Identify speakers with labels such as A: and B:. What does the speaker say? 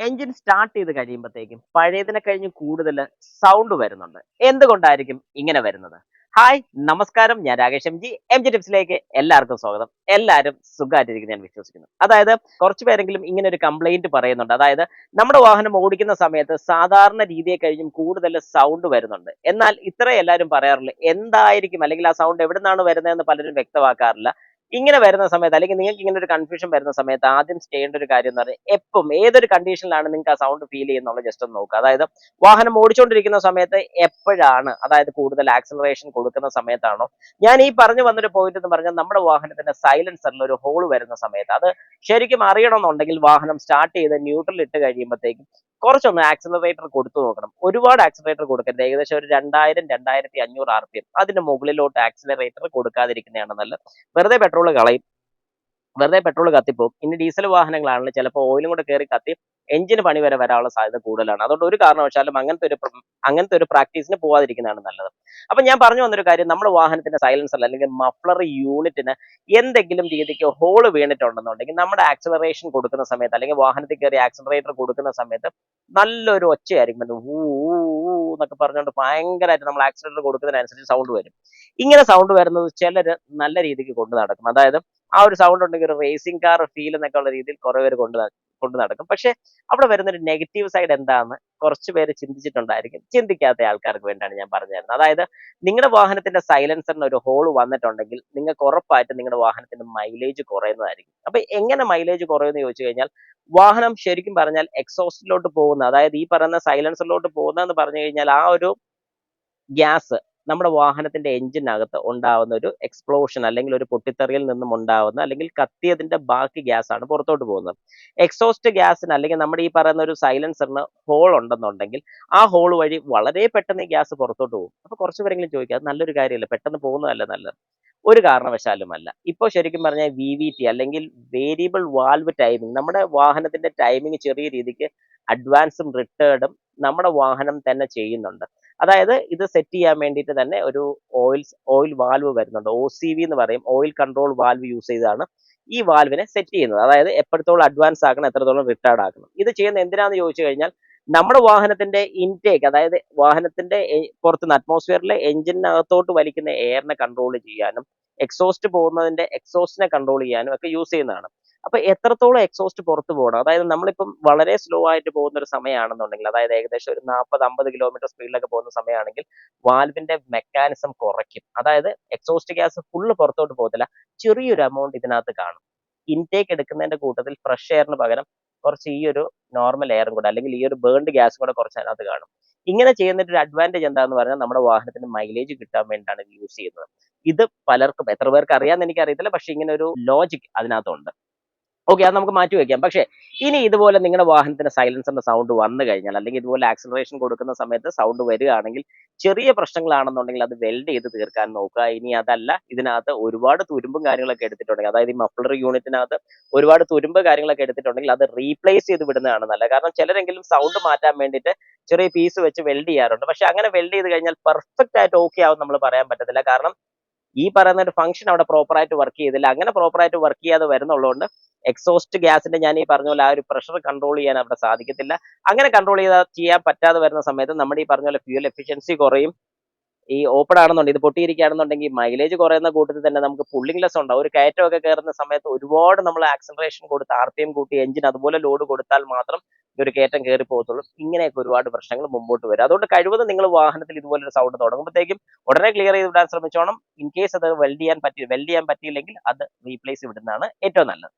A: Engine start ചെയ്ത് കഴിയുമ്പോഴത്തേക്കും പഴയതിനെ കഴിഞ്ഞ് കൂടുതൽ സൗണ്ട് വരുന്നുണ്ട്. എന്തുകൊണ്ടായിരിക്കും ഇങ്ങനെ വരുന്നത്? ഹായ്, നമസ്കാരം. ഞാൻ രാകേഷ് എം ജി ടിപ്സിലേക്ക് എല്ലാവർക്കും സ്വാഗതം. എല്ലാവരും സുഖമായിട്ടിരിക്കുന്നു ഞാൻ വിശ്വസിക്കുന്നു. അതായത് കുറച്ച് പേരെങ്കിലും ഇങ്ങനെ ഒരു കംപ്ലൈന്റ് പറയുന്നുണ്ട്. അതായത് നമ്മുടെ വാഹനം ഓടിക്കുന്ന സമയത്ത് സാധാരണ രീതിയെ കഴിഞ്ഞും കൂടുതൽ സൗണ്ട് വരുന്നുണ്ട്. എന്നാൽ ഇത്ര എല്ലാവരും പറയാറില്ല. എന്തായിരിക്കും, അല്ലെങ്കിൽ ആ സൗണ്ട് എവിടെ നിന്നാണ് വരുന്നതെന്ന് പലരും വ്യക്തമാക്കാറില്ല. ഇങ്ങനെ വരുന്ന സമയത്ത്, അല്ലെങ്കിൽ നിങ്ങൾക്ക് ഇങ്ങനെ ഒരു കൺഫ്യൂഷൻ വരുന്ന സമയത്ത് ആദ്യം ചെയ്യേണ്ട ഒരു കാര്യം എന്ന് പറഞ്ഞാൽ, എപ്പം ഏതൊരു കണ്ടീഷനിലാണ് നിങ്ങൾക്ക് ആ സൗണ്ട് ഫീൽ ചെയ്യുന്നുള്ളത് ജസ്റ്റ് ഒന്ന് നോക്കുക. അതായത് വാഹനം ഓടിച്ചുകൊണ്ടിരിക്കുന്ന സമയത്ത് എപ്പോഴാണ്, അതായത് കൂടുതൽ ആക്സിലറേഷൻ കൊടുക്കുന്ന സമയത്താണോ? ഞാൻ ഈ പറഞ്ഞു വന്നൊരു പോയിന്റ് എന്ന് പറഞ്ഞാൽ, നമ്മുടെ വാഹനത്തിന്റെ സൈലൻസറിൽ ഒരു ഹോൾ വരുന്ന സമയത്ത്, അത് ശരിക്കും അറിയണമെന്നുണ്ടെങ്കിൽ വാഹനം സ്റ്റാർട്ട് ചെയ്ത് ന്യൂട്രൽ ഇട്ട് കഴിയുമ്പോഴത്തേക്കും കുറച്ചൊന്ന് ആക്സിലറേറ്റർ കൊടുത്തു നോക്കണം. ഒരുപാട് ആക്സിലറേറ്റർ കൊടുക്കരുത്. ഏകദേശം ഒരു 2000-2500 RPM അതിന് മുകളിലോട്ട് ആക്സിലറേറ്റർ കൊടുക്കാതിരിക്കുന്നതാണ് നല്ലത്. വെറുതെ പെട്രോൾ കളയും, വെറുതെ പെട്രോൾ കത്തിപ്പോകും. ഇനി ഡീസൽ വാഹനങ്ങളാണെങ്കിൽ ചിലപ്പോൾ ഓയിലും കൂടെ കയറി കത്തി എഞ്ചിന് പണി വരെ വരാനുള്ള സാധ്യത കൂടുതലാണ്. അതുകൊണ്ട് ഒരു കാരണവശാലും അങ്ങനത്തെ ഒരു പ്രാക്ടീസിന് പോവാതിരിക്കുന്നതാണ് നല്ലത്. അപ്പൊ ഞാൻ പറഞ്ഞു വന്നൊരു കാര്യം, നമ്മുടെ വാഹനത്തിന്റെ സൈലൻസർ അല്ലെങ്കിൽ മഫ്ലർ യൂണിറ്റിന് എന്തെങ്കിലും രീതിക്ക് ഹോൾ വീണിട്ടുണ്ടെന്നുണ്ടെങ്കിൽ നമ്മുടെ ആക്സിലറേഷൻ കൊടുക്കുന്ന സമയത്ത്, അല്ലെങ്കിൽ വാഹനത്തിൽ കയറി ആക്സിലറേറ്റർ കൊടുക്കുന്ന സമയത്ത് നല്ലൊരു ഒച്ചയായിരിക്കും. ഊ ഊ ഊ എന്നൊക്കെ പറഞ്ഞുകൊണ്ട് ഭയങ്കരമായിട്ട് നമ്മൾ ആക്സിലറേറ്റർ കൊടുക്കുന്നതിനനുസരിച്ച് സൗണ്ട് വരും. ഇങ്ങനെ സൗണ്ട് വരുന്നത് ചിലര് നല്ല രീതിക്ക് കൊണ്ട് നടക്കും. അതായത് ആ ഒരു സൗണ്ട് ഉണ്ടെങ്കിൽ ഒരു റേസിംഗ് കാർ ഫീൽ എന്നൊക്കെ ഉള്ള രീതിയിൽ കുറെ പേര് കൊണ്ട് നടക്കും. പക്ഷെ അവിടെ വരുന്ന ഒരു നെഗറ്റീവ് സൈഡ് എന്താണെന്ന് കുറച്ച് പേര് ചിന്തിച്ചിട്ടുണ്ടായിരിക്കും. ചിന്തിക്കാത്ത ആൾക്കാർക്ക് വേണ്ടിയാണ് ഞാൻ പറഞ്ഞു തരുന്നത്. അതായത് നിങ്ങളുടെ വാഹനത്തിന്റെ സൈലൻസറിന് ഒരു ഹോൾ വന്നിട്ടുണ്ടെങ്കിൽ നിങ്ങൾക്ക് ഉറപ്പായിട്ടും നിങ്ങളുടെ വാഹനത്തിന്റെ മൈലേജ് കുറയുന്നതായിരിക്കും. അപ്പൊ എങ്ങനെ മൈലേജ് കുറയുമെന്ന് ചോദിച്ചു കഴിഞ്ഞാൽ, വാഹനം ശരിക്കും പറഞ്ഞാൽ എക്സോസ്റ്റിലോട്ട് പോകുന്ന, അതായത് ഈ പറയുന്ന സൈലൻസറിലോട്ട് പോകുന്നതെന്ന് പറഞ്ഞു കഴിഞ്ഞാൽ, ആ ഒരു ഗ്യാസ് നമ്മുടെ വാഹനത്തിന്റെ എഞ്ചിനകത്ത് ഉണ്ടാവുന്ന ഒരു എക്സ്പ്ലോഷൻ, അല്ലെങ്കിൽ ഒരു പൊട്ടിത്തെറിയിൽ നിന്നും ഉണ്ടാവുന്ന, അല്ലെങ്കിൽ കത്തിയതിന്റെ ബാക്കി ഗ്യാസ് ആണ് പുറത്തോട്ട് പോകുന്നത്. എക്സോസ്റ്റ് ഗ്യാസിന്, അല്ലെങ്കിൽ നമ്മുടെ ഈ പറയുന്ന ഒരു സൈലൻസറിന് ഹോൾ ഉണ്ടെന്നുണ്ടെങ്കിൽ ആ ഹോൾ വഴി വളരെ പെട്ടെന്ന് ഈ ഗ്യാസ് പുറത്തോട്ട് പോകും. അപ്പൊ കുറച്ച് പേരെങ്കിലും ചോദിക്കുക, അത് നല്ലൊരു കാര്യമല്ല, പെട്ടെന്ന് പോകുന്നതല്ല നല്ലത്? ഒരു കാരണവശാലും അല്ല. ഇപ്പോൾ ശരിക്കും പറഞ്ഞാൽ VVT, അല്ലെങ്കിൽ വേരിയബിൾ വാൽവ് ടൈമിംഗ്, നമ്മുടെ വാഹനത്തിന്റെ ടൈമിംഗ് ചെറിയ രീതിക്ക് അഡ്വാൻസും റിട്ടേർഡും നമ്മുടെ വാഹനം തന്നെ ചെയ്യുന്നുണ്ട്. അതായത് ഇത് സെറ്റ് ചെയ്യാൻ വേണ്ടിയിട്ട് തന്നെ ഒരു ഓയിൽ വാൽവ് വരുന്നുണ്ട്. OCV എന്ന് പറയും, ഓയിൽ കൺട്രോൾ വാൽവ് യൂസ് ചെയ്താണ് ഈ വാൽവിനെ സെറ്റ് ചെയ്യുന്നത്. അതായത് എത്രത്തോളം അഡ്വാൻസ് ആക്കണം, എത്രത്തോളം റിട്ടയർഡ് ആക്കണം. ഇത് ചെയ്യുന്നത് എന്തിനാന്ന് ചോദിച്ചു കഴിഞ്ഞാൽ, നമ്മുടെ വാഹനത്തിന്റെ ഇൻടേക്ക്, അതായത് വാഹനത്തിന്റെ പുറത്തുനിന്ന് അറ്റ്മോസ്ഫിയറിലെ എഞ്ചിനകത്തോട്ട് വലിക്കുന്ന എയറിനെ കൺട്രോൾ ചെയ്യാനും, എക്സോസ്റ്റ് പോകുന്നതിന്റെ എക്സോസ്റ്റിനെ കൺട്രോൾ ചെയ്യാനും ഒക്കെ യൂസ് ചെയ്യുന്നതാണ്. അപ്പൊ എത്രത്തോളം എക്സോസ്റ്റ് പുറത്ത് പോകണം, അതായത് നമ്മളിപ്പം വളരെ സ്ലോ ആയിട്ട് പോകുന്ന ഒരു സമയമാണെന്നുണ്ടെങ്കിൽ, അതായത് ഏകദേശം ഒരു 40-50 കിലോമീറ്റർ സ്പീഡിലൊക്കെ പോകുന്ന സമയമാണെങ്കിൽ വാൽവിന്റെ മെക്കാനിസം കുറയ്ക്കും. അതായത് എക്സോസ്റ്റ് ഗ്യാസ് ഫുള്ള് പുറത്തോട്ട് പോകത്തില്ല, ചെറിയൊരു എമൗണ്ട് ഇതിനകത്ത് കാണും. ഇൻടേക്ക് എടുക്കുന്നതിന്റെ കൂട്ടത്തിൽ ഫ്രഷ് എയറിന് പകരം കുറച്ച് ഈ ഒരു നോർമൽ എയറും കൂടെ, അല്ലെങ്കിൽ ഈ ഒരു ബേൺഡ് ഗ്യാസും കൂടെ കുറച്ച് അതിനകത്ത് കാണും. ഇങ്ങനെ ചെയ്യുന്നതിന്റെ ഒരു അഡ്വാൻറ്റേജ് എന്താന്ന് പറഞ്ഞാൽ, നമ്മുടെ വാഹനത്തിന് മൈലേജ് കിട്ടാൻ വേണ്ടിയിട്ടാണ് ഇത് യൂസ് ചെയ്യുന്നത്. ഇത് പലർക്കും, എത്ര പേർക്ക് അറിയാമെന്ന് എനിക്കറിയത്തില്ല, പക്ഷെ ഇങ്ങനെ ഒരു ലോജിക് അതിനകത്തുണ്ട്. ഓക്കെ, അത് നമുക്ക് മാറ്റി വെക്കാം. പക്ഷേ ഇനി ഇതുപോലെ നിങ്ങളുടെ വാഹനത്തിന് സൈലൻസറിന്റെ സൗണ്ട് വന്നു കഴിഞ്ഞാൽ, അല്ലെങ്കിൽ ഇതുപോലെ ആക്സിലറേഷൻ കൊടുക്കുന്ന സമയത്ത് സൗണ്ട് വരികയാണെങ്കിൽ, ചെറിയ പ്രശ്നങ്ങളാണെന്നുണ്ടെങ്കിൽ അത് വെൽഡ് ചെയ്ത് തീർക്കാൻ നോക്കുക. ഇനി അതല്ല, ഇതിനകത്ത് ഒരുപാട് തുരുമ്പും കാര്യങ്ങളൊക്കെ എടുത്തിട്ടുണ്ടെങ്കിൽ, അതായത് ഈ മഫ്ലർ യൂണിറ്റിനകത്ത് ഒരുപാട് തുരുമ്പ് കാര്യങ്ങളൊക്കെ എടുത്തിട്ടുണ്ടെങ്കിൽ അത് റീപ്ലേസ് ചെയ്ത് വിടുന്നതാണ് നല്ലത്. കാരണം ചിലരെങ്കിലും സൗണ്ട് മാറ്റാൻ വേണ്ടിയിട്ട് ചെറിയ പീസ് വെച്ച് വെൽഡ് ചെയ്യാറുണ്ട്. പക്ഷെ അങ്ങനെ വെൽഡ് ചെയ്ത് കഴിഞ്ഞാൽ പെർഫെക്റ്റ് ആയിട്ട് ഓക്കെ ആവും നമ്മൾ പറയാൻ പറ്റത്തില്ല. കാരണം ഈ പറയുന്ന ഒരു ഫംഗ്ഷൻ അവിടെ പ്രോപ്പറായിട്ട് വർക്ക് ചെയ്തില്ല. അങ്ങനെ പ്രോപ്പറായിട്ട് വർക്ക് ചെയ്യാതെ വരുന്നുള്ളതുകൊണ്ട് എക്സോസ്റ്റ് ഗ്യാസിന്റെ, ഞാൻ ഈ പറഞ്ഞ പോലെ, ആ ഒരു പ്രഷർ കൺട്രോൾ ചെയ്യാൻ അവിടെ സാധിക്കത്തില്ല. അങ്ങനെ കൺട്രോൾ ചെയ്യാൻ പറ്റാതെ വരുന്ന സമയത്ത് നമ്മുടെ ഈ പറഞ്ഞ പോലെ ഫ്യൂൽ എഫിഷ്യൻസി കുറയും. ഈ ഓപ്പൺ ആണെന്നുണ്ടെങ്കിൽ, ഇത് പൊട്ടിയിരിക്കുകയാണെന്നുണ്ടെങ്കിൽ മൈലേജ് കുറയുന്ന കൂട്ടത്തിൽ തന്നെ നമുക്ക് പുള്ളിംഗ് ലെസ് ഉണ്ടാവും. ഒരു കയറ്റമൊക്കെ കയറുന്ന സമയത്ത് ഒരുപാട് നമ്മൾ ആക്സിലറേഷൻ കൊടുത്ത് RPM കൂട്ടി എഞ്ചിൻ അതുപോലെ ലോഡ് കൊടുത്താൽ മാത്രം ഈ ഒരു കയറ്റം കയറി പോകത്തുള്ളൂ. ഇങ്ങനെയൊക്കെ ഒരുപാട് പ്രശ്നങ്ങൾ മുമ്പോട്ട് വരും. അതുകൊണ്ട് കഴിവതും നിങ്ങൾ വാഹനത്തിൽ ഇതുപോലൊരു സൗണ്ട് തുടങ്ങുമ്പോഴത്തേക്കും ഉടനെ ക്ലിയർ ചെയ്ത് വിടാൻ ശ്രമിച്ചോണം. ഇൻ കേസ് അത് വെൽഡ് ചെയ്യാൻ പറ്റിയില്ലെങ്കിൽ അത് റീപ്ലേസ് വിടുന്നതാണ് ഏറ്റവും നല്ലത്.